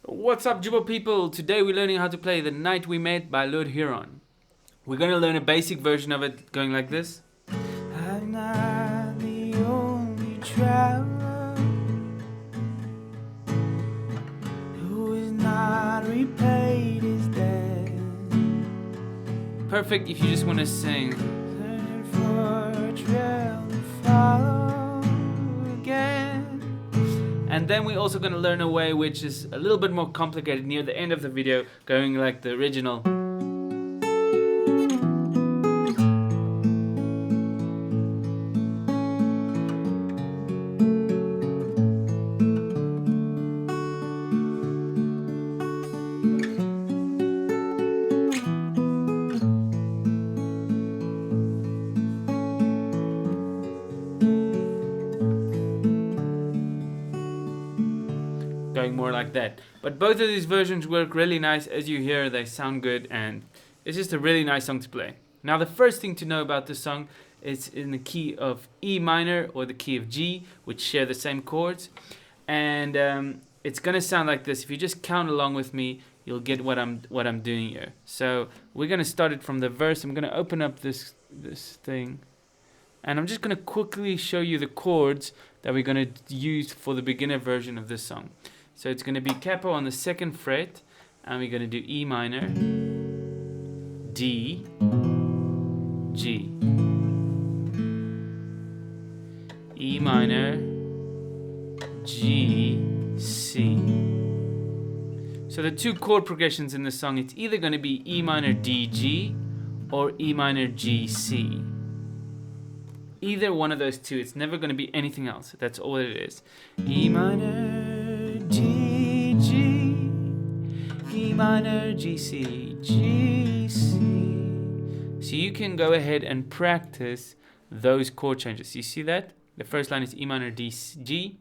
What's up, Jooba people? Today we're learning how to play The Night We Met by Huron. We're going to learn a basic version of it going like this. I'm not the only traveler who is not repaid his debt. Perfect if you just want to sing. Searching for a trail to follow again. And then we're also going to learn a way which is a little bit more complicated near the end of the video, going like the original. Going more like that. But both of these versions work really nice. As you hear, they sound good, and it's just a really nice song to play. Now, the first thing to know about this song is in the key of E minor or the key of G, which share the same chords. And it's gonna sound like this. If you just count along with me, you'll get what I'm doing here. So we're gonna start it from the verse. I'm gonna open up this thing, and I'm just gonna quickly show you the chords that we're gonna use for the beginner version of this song. So it's going to be capo on the 2nd fret, and we're going to do E minor, D, G, E minor, G, C. So the two chord progressions in the song, it's either going to be E minor, D, G, or E minor, G, C. Either one of those two. It's never going to be anything else. That's all it is. E minor, G, G, E minor, G, C, G, C. So you can go ahead and practice those chord changes. You see that? The first line is E minor, D, G.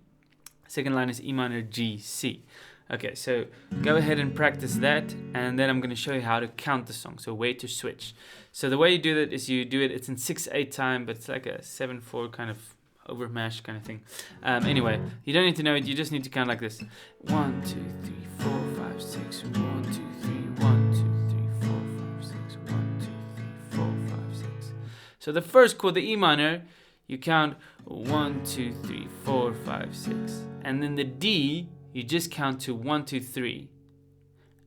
Second line is E minor, G, C. Okay, so go ahead and practice that, and then I'm going to show you how to count the song, so where to switch. So the way you do that is you do it, it's in 6/8 time, but it's like a 7/4 kind of overmash kind of thing. Anyway, you don't need to know it, you just need to count like this. 1, 2, 3, 4, 5, 6, 1, 2, 3, 1, 2, 3, 4, 5, 6, 1, 2, 3, 4, 5, 6. So the first chord, the E minor, you count 1, 2, 3, 4, 5, 6. And then the D, you just count to 1, 2, 3.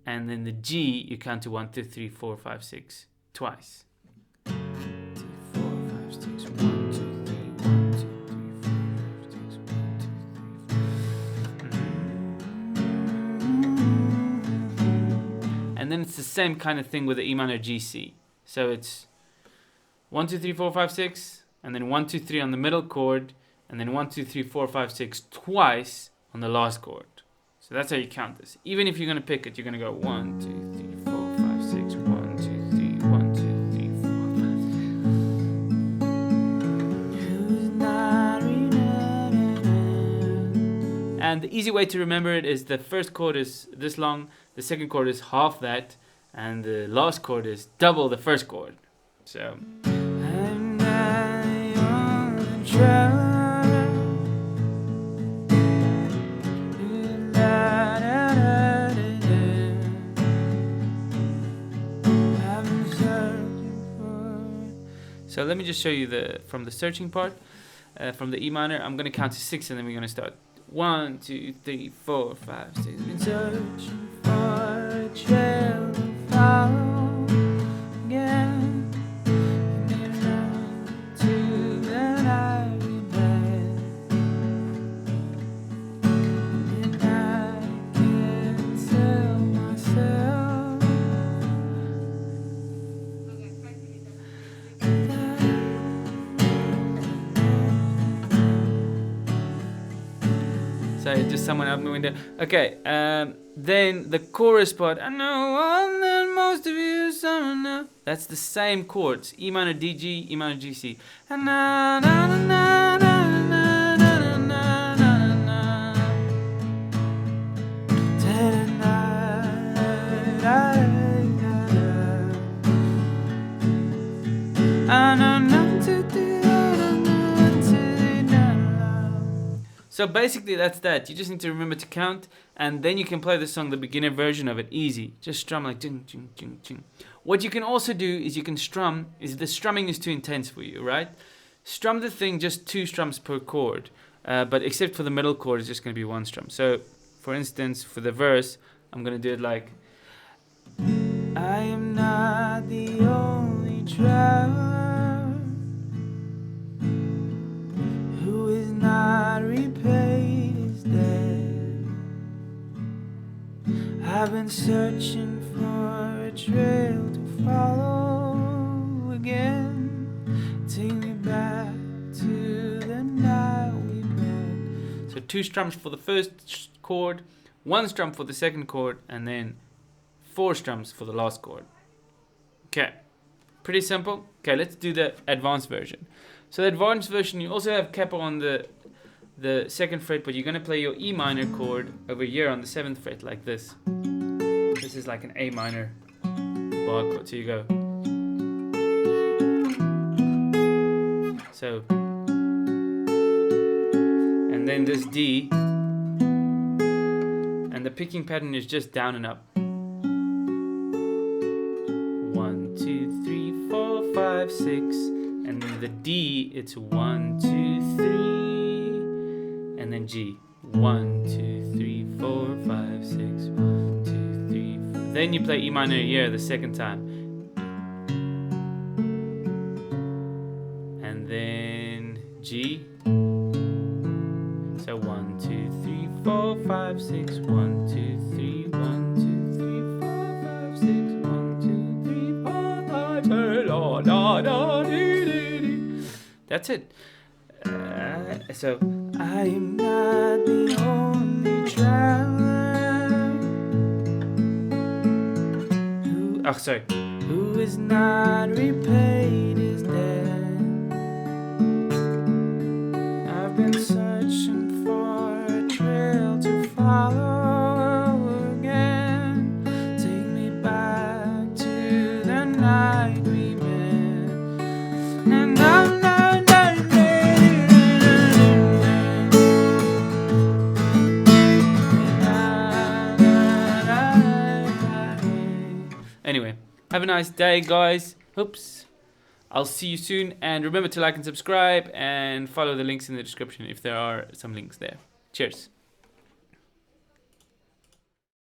And then the G, you count to 1, 2, 3, 4, 5, 6 twice. 2, 4, 5, 6, 1, 2, 3, 1, 2, 3, 4, 5, 6, 1, 2, 3. And then it's the same kind of thing with the E minor G C. So it's 1, 2, 3, 4, 5, 6, and then 1, 2, 3 on the middle chord, and then 1, 2, 3, 4, 5, 6 twice on the last chord. So that's how you count this. Even if you're going to pick it, you're going to go 1, 2, 3, 4, 5, 6, 1, 2, 3, 1, 2, 3, 4, 5. And the easy way to remember it is the first chord is this long, the second chord is half that, and the last chord is double the first chord. So I'm not on the trail. So let me just show you from the searching part, from the E minor. I'm going to count to 6, and then we're going to start. 1, 2, 3, 4, 5, 6. Been searching for a trail to follow again. And run to the night we met. And I can't tell myself. Sorry, just someone out my window. Okay, then the chorus part. I know that most of you summer now. That's the same chords. E minor, D, G, E minor, G, C. And na na na na na na na na na na. I know not to do. So basically that's that. You just need to remember to count, and then you can play the song, the beginner version of it, easy. Just strum like ding, ding, ding, ding. What you can also do is you can strum, is the strumming is too intense for you, right? Strum the thing just 2 strums per chord, but except for the middle chord, it's just going to be 1 strum. So, for instance, for the verse, I'm going to do it like, I am not the only traveler who is not repaid his debt. I've been searching for a trail to follow again. Take me back to the night we met. So 2 strums for the first chord, 1 strum for the second chord, and then 4 strums for the last chord. Okay, pretty simple. Okay, let's do the advanced version. So the advanced version, you also have capo on the 2nd fret, but you're going to play your E minor chord over here on the 7th fret like this. This is like an A minor bar chord. So you go. So, and then this D, and the picking pattern is just down and up. 1, 2, 3, 4, 5, 6, and then the D, it's 1, 2, 3, and then G. 1, 2, 3, 4, 5, 6, 1, 2, 3, 4. Then you play E minor here the second time. And then G. So 1, 2, 3, 4, 5, 6, 1, 2, 3, 1, 2, 3, 4, 5, 6, 1, 2, 3, 4, 5, 6, la, la, la, dee, dee, dee. That's it. So I am not the only traveler who is not repaid his debt. I've been searching for a trail to follow again. Take me back to the night we met. And I'm not. Anyway, have a nice day, guys. Oops. I'll see you soon, and remember to like and subscribe and follow the links in the description if there are some links there. Cheers.